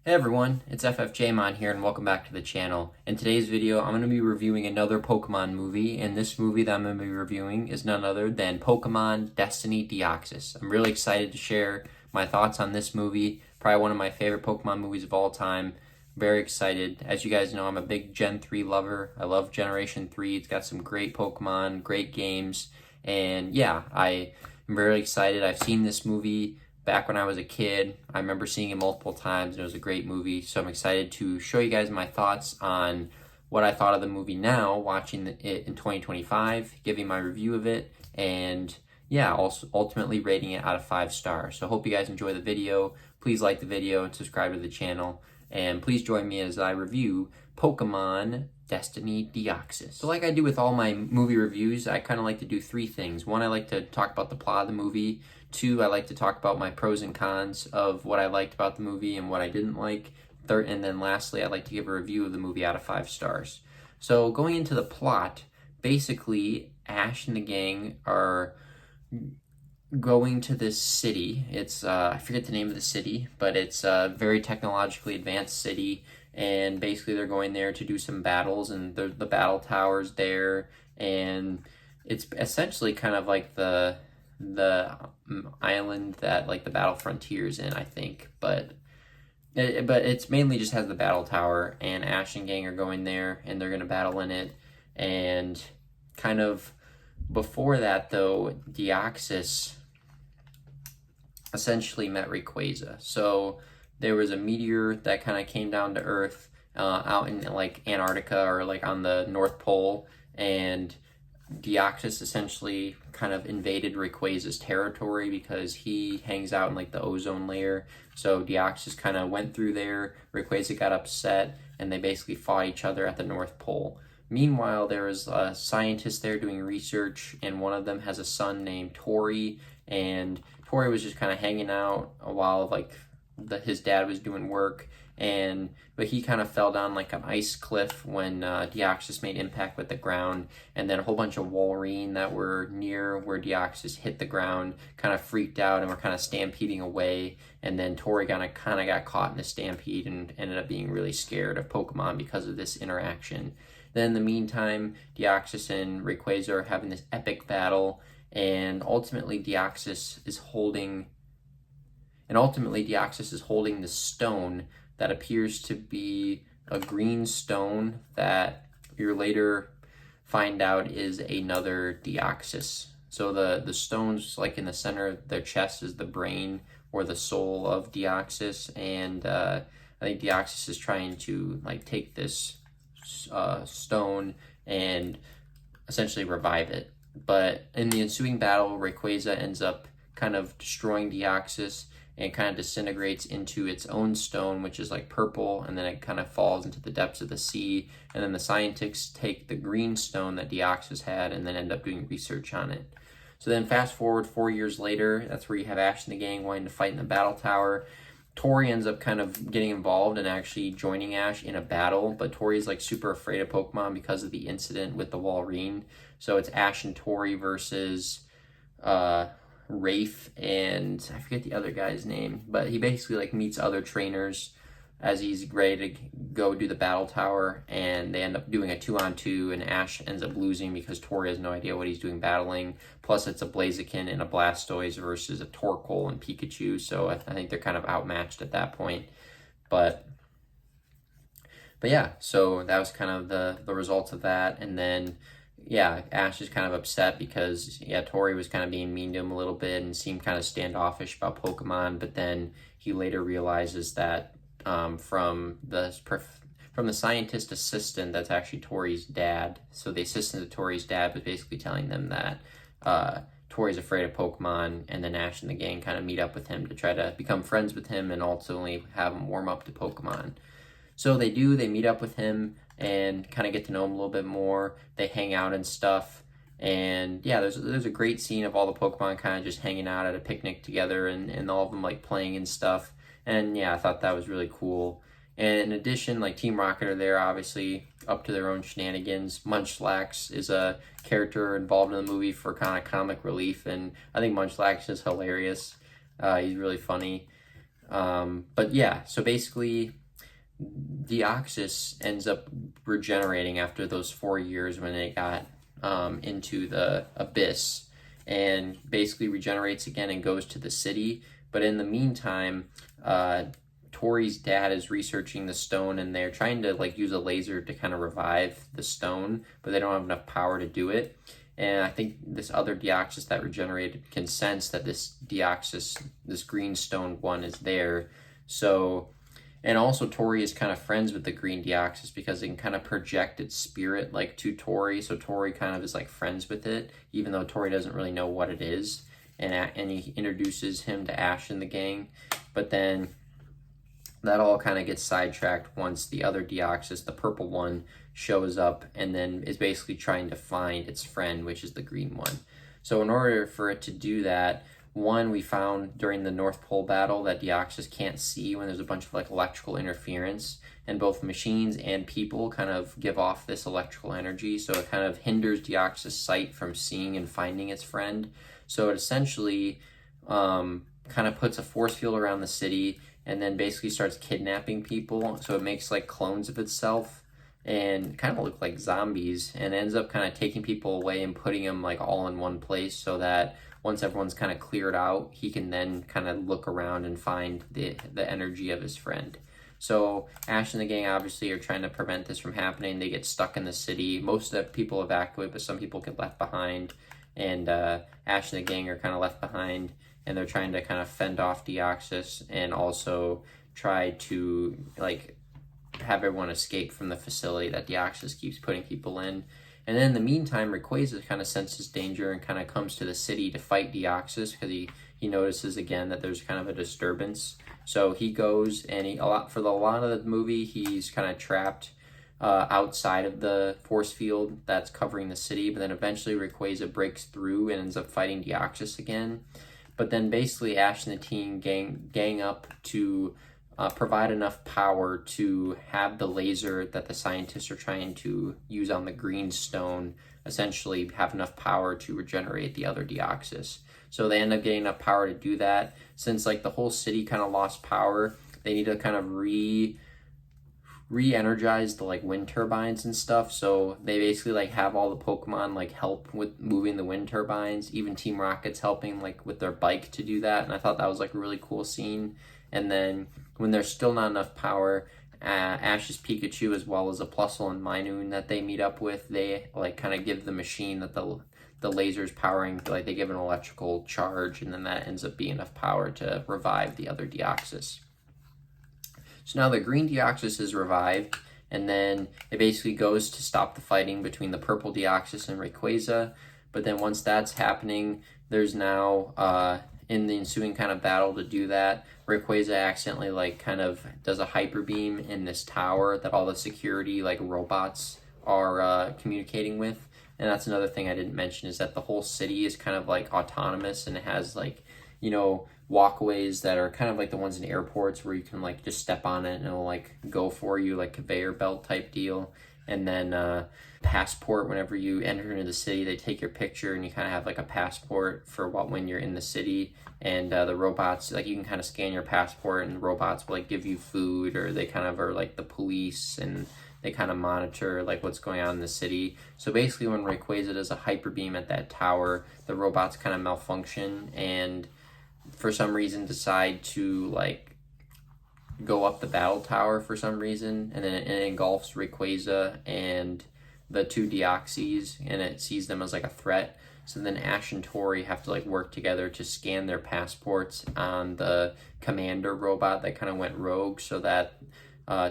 Hey everyone, it's FFJmon here and welcome back to the channel. In today's video, I'm going to be reviewing another Pokemon movie, and this movie that I'm going to be reviewing is none other than Pokemon Destiny Deoxys. I'm really excited to share my thoughts on this movie, probably one of my favorite Pokemon movies of all time. Very excited. As you guys know, I'm a big Gen 3 lover. I love Generation 3. It's got some great Pokemon, great games, and yeah, I am very excited. I've seen this movie back when I was a kid. I remember seeing it multiple times, and it was a great movie. So I'm excited to show you guys my thoughts on what I thought of the movie now, watching it in 2025, giving my review of it, and yeah, also ultimately rating it out of 5 stars. So I hope you guys enjoy the video. Please like the video and subscribe to the channel. And please join me as I review Pokemon Destiny Deoxys. So like I do with all my movie reviews, I kind of like to do 3 things. 1, I like to talk about the plot of the movie. 2, I like to talk about my pros and cons of what I liked about the movie and what I didn't like. Third, and then lastly, I like to give a review of the movie out of 5 stars. So going into the plot, basically Ash and the gang are going to this city. It's I forget the name of the city, but it's a very technologically advanced city, and basically they're going there to do some battles, and the battle tower's there, and it's essentially kind of like the island that like the Battle Frontier's in, I think, but it's mainly just has the battle tower, and Ash and gang are going there, and they're gonna battle in it, and kind of before that though, Deoxys essentially met Rayquaza. So there was a meteor that kind of came down to Earth out in like Antarctica or like on the North Pole, and Deoxys essentially kind of invaded Rayquaza's territory because he hangs out in like the ozone layer. So Deoxys kind of went through there, Rayquaza got upset, and they basically fought each other at the North Pole. Meanwhile, there was a scientist there doing research, and one of them has a son named Tori, and Tori was just kind of hanging out while like his dad was doing work, but he kind of fell down like an ice cliff when Deoxys made impact with the ground, and then a whole bunch of Walrein that were near where Deoxys hit the ground kind of freaked out and were kind of stampeding away, and then Tori kind of got caught in the stampede and ended up being really scared of Pokemon because of this interaction. Then in the meantime, Deoxys and Rayquaza are having this epic battle, and ultimately Deoxys is holding the stone that appears to be a green stone that you later find out is another Deoxys. So the stones like in the center of their chest is the brain or the soul of Deoxys, and I think Deoxys is trying to like take this stone and essentially revive it. But in the ensuing battle, Rayquaza ends up kind of destroying Deoxys and kind of disintegrates into its own stone, which is like purple, and then it kind of falls into the depths of the sea. And then the scientists take the green stone that Deoxys had and then end up doing research on it. So then fast forward 4 years later, that's where you have Ash and the gang wanting to fight in the battle tower. Tori ends up kind of getting involved and actually joining Ash in a battle, but Tori's like super afraid of Pokemon because of the incident with the Walrein. So it's Ash and Tori versus Rafe, and I forget the other guy's name, but he basically like meets other trainers as he's ready to go do the battle tower, and they end up doing a 2-on-2, and Ash ends up losing because Tori has no idea what he's doing battling. Plus it's a Blaziken and a Blastoise versus a Torkoal and Pikachu, so I think they're kind of outmatched at that point. But yeah, so that was kind of the results of that. And then yeah, Ash is kind of upset because Tori was kind of being mean to him a little bit and seemed kind of standoffish about Pokemon, but then he later realizes that from the scientist assistant that's actually Tori's dad. So the assistant to Tori's dad was basically telling them that Tori's afraid of Pokemon, and then Ash and the gang kind of meet up with him to try to become friends with him and ultimately have him warm up to Pokemon. So they meet up with him and kind of get to know him a little bit more. They hang out and stuff. And yeah, there's a great scene of all the Pokemon kind of just hanging out at a picnic together, and all of them like playing and stuff. And yeah, I thought that was really cool. And in addition, like Team Rocket are there, obviously, up to their own shenanigans. Munchlax is a character involved in the movie for kind of comic relief, and I think Munchlax is hilarious. He's really funny. But yeah, so basically Deoxys ends up regenerating after those 4 years when it got into the abyss, and basically regenerates again and goes to the city. But in the meantime, Tori's dad is researching the stone, and they're trying to like use a laser to kind of revive the stone, but they don't have enough power to do it. And I think this other Deoxys that regenerated can sense that this Deoxys, this green stone one, is there. So, and also Tori is kind of friends with the green Deoxys because it can kind of project its spirit like to Tori. So Tori kind of is like friends with it, even though Tori doesn't really know what it is. And he introduces him to Ash and the gang. But then that all kind of gets sidetracked once the other Deoxys, the purple one, shows up and then is basically trying to find its friend, which is the green one. So in order for it to do that, one, we found during the North Pole battle that Deoxys can't see when there's a bunch of like electrical interference, and both machines and people kind of give off this electrical energy, so it kind of hinders Deoxys' sight from seeing and finding its friend. So it essentially kind of puts a force field around the city and then basically starts kidnapping people. So it makes like clones of itself and kind of look like zombies, and ends up kind of taking people away and putting them like all in one place, so that once everyone's kind of cleared out, he can then kind of look around and find the energy of his friend. So Ash and the gang obviously are trying to prevent this from happening. They get stuck in the city. Most of the people evacuate, but some people get left behind. And Ash and the gang are kind of left behind, and they're trying to kind of fend off Deoxys and also try to like have everyone escape from the facility that Deoxys keeps putting people in. And then in the meantime, Rayquaza kind of senses danger and kind of comes to the city to fight Deoxys because he notices again that there's kind of a disturbance. So he goes, and for a lot of the movie, he's kind of trapped outside of the force field that's covering the city. But then eventually Rayquaza breaks through and ends up fighting Deoxys again. But then basically Ash and the team gang up to provide enough power to have the laser that the scientists are trying to use on the green stone essentially have enough power to regenerate the other Deoxys. So they end up getting enough power to do that. Since like the whole city kind of lost power, they need to kind of re-energize the like wind turbines and stuff. So they basically like have all the Pokemon like help with moving the wind turbines. Even Team Rocket's helping like with their bike to do that, and I thought that was like a really cool scene. And then when there's still not enough power, Ash's Pikachu, as well as a Plusle and Minoon that they meet up with, they like kind of give the machine that the laser's powering, like they give an electrical charge, and then that ends up being enough power to revive the other Deoxys. So now the green Deoxys is revived, and then it basically goes to stop the fighting between the purple Deoxys and Rayquaza. But then once that's happening, there's now in the ensuing kind of battle to do that, Rayquaza accidentally like kind of does a hyper beam in this tower that all the security like robots are communicating with. And that's another thing I didn't mention, is that the whole city is kind of like autonomous, and it has like, you know, walkways that are kind of like the ones in airports where you can like just step on it and it'll like go for you, like conveyor belt type deal. And then passport, whenever you enter into the city, they take your picture and you kind of have like a passport for when you're in the city. And the robots, like you can kind of scan your passport, and the robots will like give you food, or they kind of are like the police, and they kind of monitor like what's going on in the city. So basically when Rayquaza does a hyper beam at that tower, the robots kind of malfunction and for some reason decide to like go up the battle tower for some reason, and then it engulfs Rayquaza and the two Deoxys, and it sees them as like a threat. So then Ash and Tori have to like work together to scan their passports on the commander robot that kind of went rogue, so that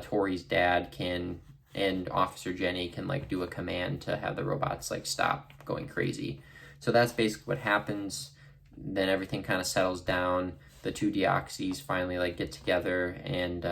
Tori's dad can and Officer Jenny can like do a command to have the robots like stop going crazy. So that's basically what happens. Then everything kind of settles down. The two Deoxys finally like get together and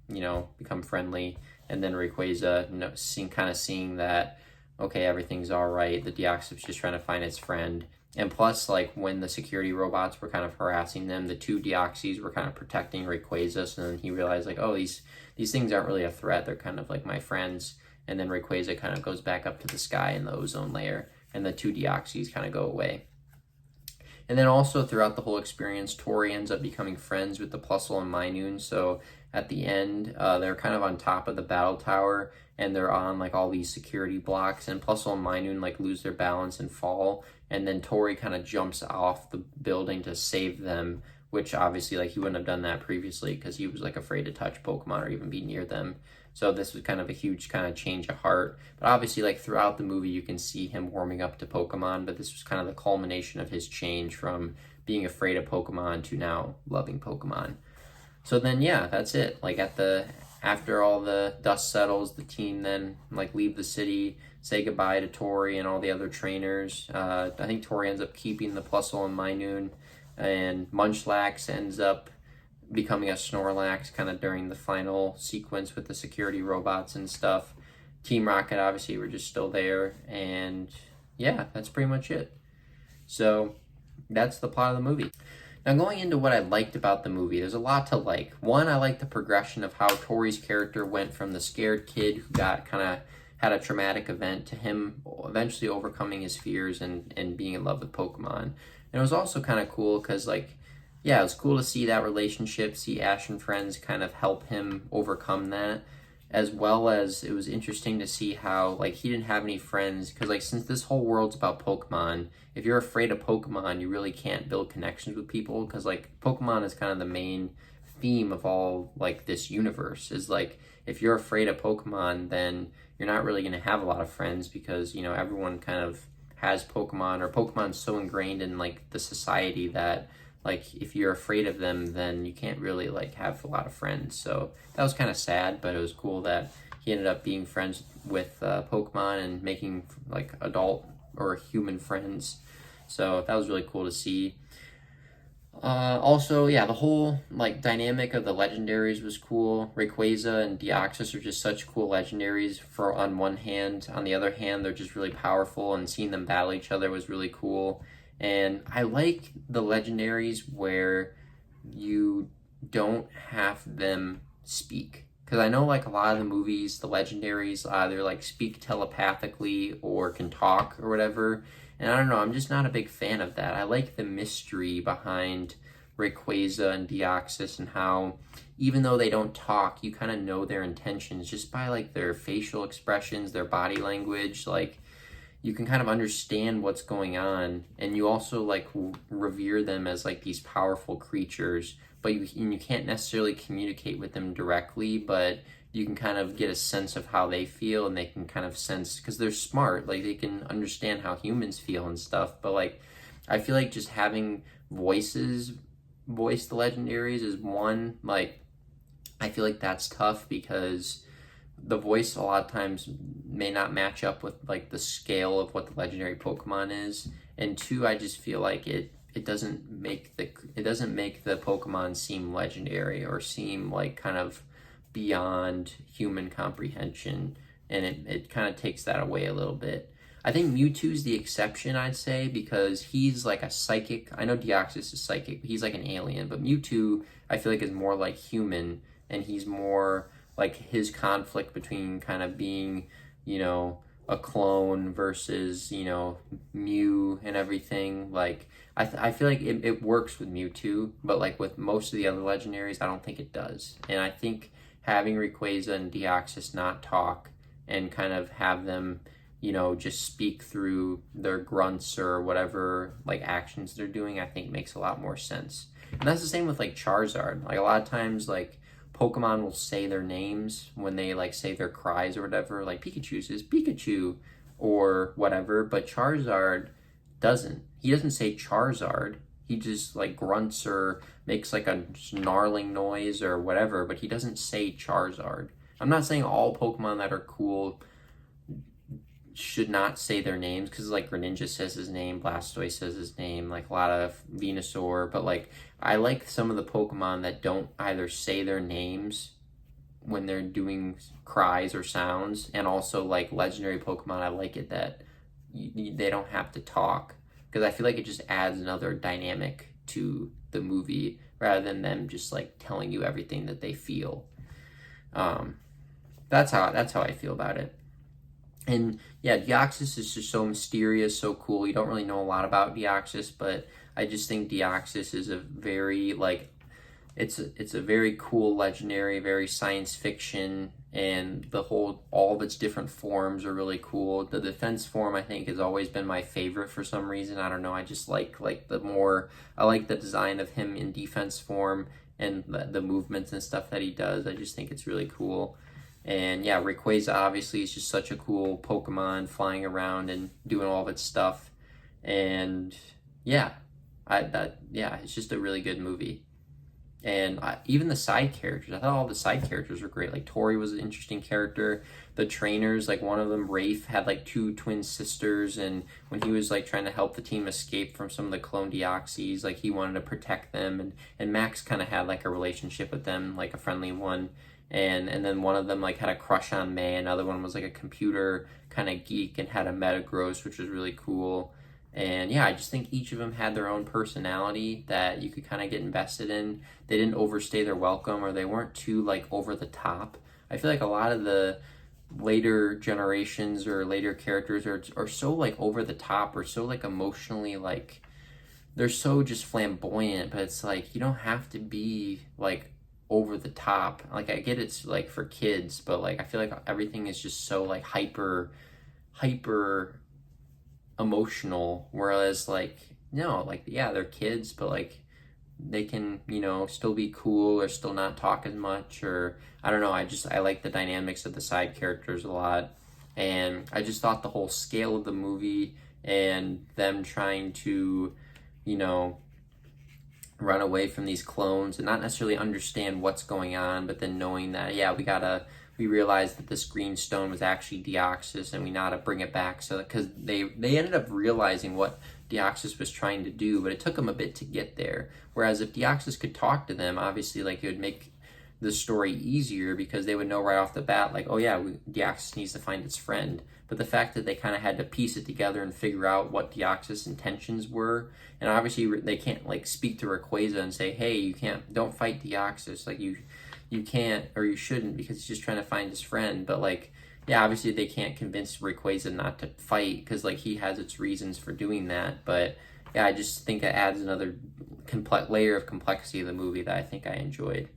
you know, become friendly. And then Rayquaza, you know, seeing that okay, everything's all right. The Deoxys just trying to find its friend. And plus, like when the security robots were kind of harassing them, the two Deoxys were kind of protecting Rayquaza. So then he realized like, oh, these things aren't really a threat. They're kind of like my friends. And then Rayquaza kind of goes back up to the sky in the ozone layer, and the two Deoxys kind of go away. And then also throughout the whole experience, Tori ends up becoming friends with the Plusle and Minun. So at the end, they're kind of on top of the battle tower, and they're on like all these security blocks, and Plusle and Minun like lose their balance and fall, and then Tori kind of jumps off the building to save them, which obviously like he wouldn't have done that previously because he was like afraid to touch Pokemon or even be near them. So this was kind of a huge kind of change of heart. But obviously like throughout the movie you can see him warming up to Pokemon, but this was kind of the culmination of his change from being afraid of Pokemon to now loving Pokemon. So then yeah, that's it. Like after all the dust settles, the team then like leave the city, say goodbye to Tori and all the other trainers. I think Tori ends up keeping the Plusle and Minun, and Munchlax ends up becoming a Snorlax kind of during the final sequence with the security robots and stuff. Team Rocket, obviously, were just still there, and yeah, that's pretty much it. So that's the plot of the movie. Now, going into what I liked about the movie, there's a lot to like. One, I like the progression of how Tori's character went from the scared kid who got kind of had a traumatic event to him eventually overcoming his fears and being in love with Pokemon. And it was also kind of cool because, like, yeah, it was cool to see that relationship, see Ash and friends kind of help him overcome that, as well as it was interesting to see how, like, he didn't have any friends, because, like, since this whole world's about Pokemon, if you're afraid of Pokemon, you really can't build connections with people, because, like, Pokemon is kind of the main theme of all, like, this universe, is, like, if you're afraid of Pokemon, then you're not really going to have a lot of friends, because, you know, everyone kind of has Pokemon, or Pokemon's so ingrained in, like, the society that, like, if you're afraid of them, then you can't really, like, have a lot of friends. So that was kind of sad, but it was cool that he ended up being friends with Pokemon and making, like, adult or human friends. So that was really cool to see. Also, yeah, the whole, like, dynamic of the legendaries was cool. Rayquaza and Deoxys are just such cool legendaries for on one hand. On the other hand, they're just really powerful, and seeing them battle each other was really cool. And I like the legendaries where you don't have them speak. Because I know, like, a lot of the movies, the legendaries either, like, speak telepathically or can talk or whatever. And I don't know, I'm just not a big fan of that. I like the mystery behind Rayquaza and Deoxys, and how, even though they don't talk, you kind of know their intentions just by, like, their facial expressions, their body language. Like, you can kind of understand what's going on, and you also, like, revere them as, like, these powerful creatures, but you can't necessarily communicate with them directly, but you can kind of get a sense of how they feel, and they can kind of sense, because they're smart, like, they can understand how humans feel and stuff. But, like, I feel like just having voice the legendaries is one, like, I feel like that's tough, because the voice a lot of times may not match up with, like, the scale of what the legendary Pokemon is. And two, I just feel like it doesn't make the Pokemon seem legendary or seem, like, kind of beyond human comprehension, and it kind of takes that away a little bit. I think Mewtwo's the exception, I'd say, because he's like a psychic. I know Deoxys is psychic, but he's like an alien. But Mewtwo, I feel like, is more like human, and he's more like his conflict between kind of being, you know, a clone versus, you know, Mew and everything. Like, I feel like it works with Mewtwo, but, like, with most of the other legendaries, I don't think it does. And I think having Rayquaza and Deoxys not talk and kind of have them, you know, just speak through their grunts or whatever, like, actions they're doing, I think makes a lot more sense. And that's the same with, like, Charizard. Like, a lot of times, like, Pokemon will say their names when they, like, say their cries or whatever. Like, Pikachu says Pikachu or whatever, but Charizard doesn't. He doesn't say Charizard. He just, like, grunts or makes, like, a snarling noise or whatever, but he doesn't say Charizard. I'm not saying all Pokemon that are cool should not say their names, because, like, Greninja says his name, Blastoise says his name, like, a lot of Venusaur, but, like, I like some of the Pokemon that don't either say their names when they're doing cries or sounds, and also, like, legendary Pokemon, I like it that they don't have to talk, because I feel like it just adds another dynamic to the movie rather than them just, like, telling you everything that they feel. That's how I feel about it. And yeah, Deoxys is just so mysterious, so cool. You don't really know a lot about Deoxys, but I just think Deoxys is a very like it's a very cool legendary, very science fiction, and all of its different forms are really cool. The defense form I think has always been my favorite for some reason. I don't know. I just like I like the design of him in defense form and the movements and stuff that he does. I just think it's really cool. And yeah, Rayquaza obviously is just such a cool Pokemon, flying around and doing all of its stuff. And yeah, it's just a really good movie. And even the side characters, I thought all the side characters were great. Like Tori was an interesting character. The trainers, like one of them, Rafe, had like two twin sisters, and when he was like trying to help the team escape from some of the clone Deoxys, like he wanted to protect them, and Max kind of had like a relationship with them, like a friendly one. And then one of them like had a crush on May. Another one was like a computer kind of geek and had a Metagross, which was really cool. And yeah, I just think each of them had their own personality that you could kind of get invested in. They didn't overstay their welcome, or they weren't too like over the top. I feel like a lot of the later generations or later characters are so like over the top, or so like emotionally like they're so just flamboyant, but it's like you don't have to be like over the top. Like I get it's like for kids, but like I feel like everything is just so like hyper emotional, whereas like no, like yeah, they're kids, but like they can, you know, still be cool or still not talk as much, or I don't know. I like the dynamics of the side characters a lot, and I just thought the whole scale of the movie and them trying to, you know, run away from these clones and not necessarily understand what's going on, but then knowing that yeah, we realized that this green stone was actually Deoxys, and we know how to bring it back. So because they ended up realizing what Deoxys was trying to do, but it took them a bit to get there. Whereas if Deoxys could talk to them, obviously like it would make the story easier, because they would know right off the bat like, oh yeah, Deoxys needs to find its friend. But the fact that they kind of had to piece it together and figure out what Deoxys' intentions were, and obviously they can't like speak to Rayquaza and say, hey, don't fight Deoxys, like you can't, or you shouldn't, because he's just trying to find his friend. But like yeah, obviously they can't convince Rayquaza not to fight, because like he has its reasons for doing that. But yeah, I just think it adds another layer of complexity to the movie that I think I enjoyed.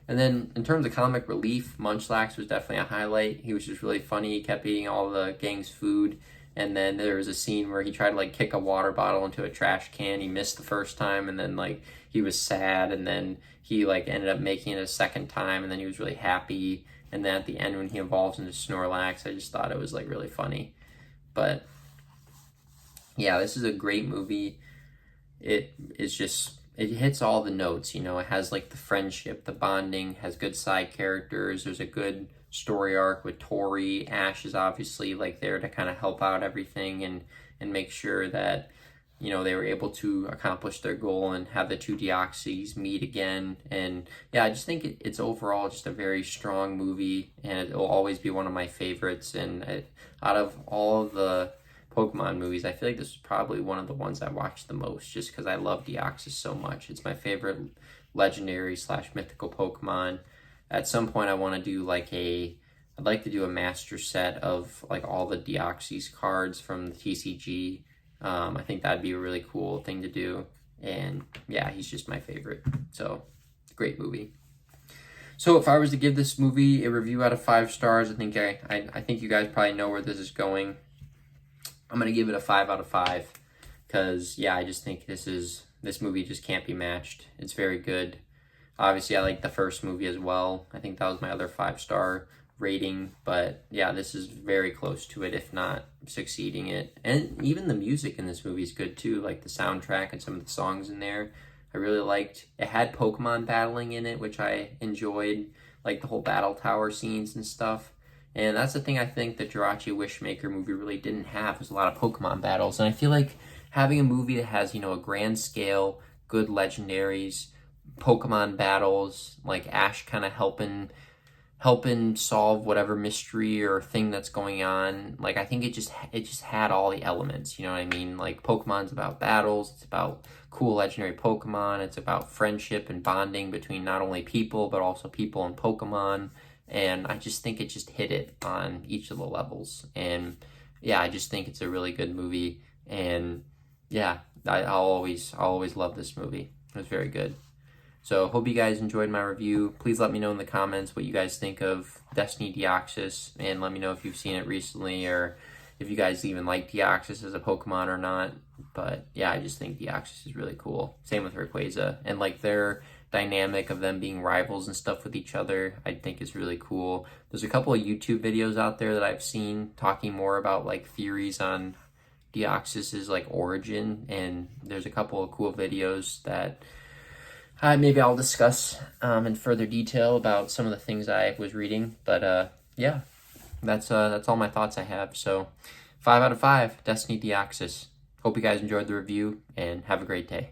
And then in terms of comic relief, Munchlax was definitely a highlight. He was just really funny. He kept eating all the gang's food. And then there was a scene where he tried to like kick a water bottle into a trash can. He missed the first time, and then like he was sad, and then he like ended up making it a second time, and then he was really happy. And then at the end when he evolves into Snorlax, I just thought it was like really funny. But yeah, this is a great movie. It hits all the notes, you know. It has like the friendship, the bonding, has good side characters. There's a good story arc with Tori. Ash is obviously like there to kind of help out everything and make sure that, you know, they were able to accomplish their goal and have the two Deoxys meet again. And yeah, I just think it's overall just a very strong movie, and it will always be one of my favorites. And out of all of the Pokemon movies, I feel like this is probably one of the ones I watched the most, just because I love Deoxys so much. It's my favorite legendary / mythical Pokemon. At some point I want to do like I'd like to do a master set of like all the Deoxys cards from the TCG. I think that'd be a really cool thing to do. And yeah, he's just my favorite. So great movie. So if I was to give this movie a review out of 5 stars, I think I think you guys probably know where this is going. I'm gonna give it a 5 out of 5, because yeah, I just think this movie just can't be matched. It's very good. Obviously I like the first movie as well. I think that was my other 5-star rating, but yeah, this is very close to it, if not succeeding it. And even the music in this movie is good too, like the soundtrack and some of the songs in there I really liked. It had Pokemon battling in it, which I enjoyed, like the whole battle tower scenes and stuff. And that's the thing I think the Jirachi Wishmaker movie really didn't have, was a lot of Pokemon battles. And I feel like having a movie that has, you know, a grand scale, good legendaries, Pokemon battles, like Ash kind of helping solve whatever mystery or thing that's going on. Like I think it just had all the elements, you know what I mean? Like Pokemon's about battles, it's about cool legendary Pokemon, it's about friendship and bonding between not only people but also people and Pokemon. And I just think it just hit it on each of the levels. And yeah, I just think it's a really good movie. And yeah, I'll always love this movie. It was very good. So hope you guys enjoyed my review. Please let me know in the comments what you guys think of Destiny Deoxys, and let me know if you've seen it recently or if you guys even like Deoxys as a Pokemon or not. But yeah, I just think Deoxys is really cool. Same with Rayquaza. And like their dynamic of them being rivals and stuff with each other, I think is really cool. There's a couple of YouTube videos out there that I've seen talking more about like theories on Deoxys' like origin, and there's a couple of cool videos that maybe I'll discuss in further detail about some of the things I was reading. But yeah, that's all my thoughts I have. So 5 out of 5, Destiny Deoxys. Hope you guys enjoyed the review, and have a great day.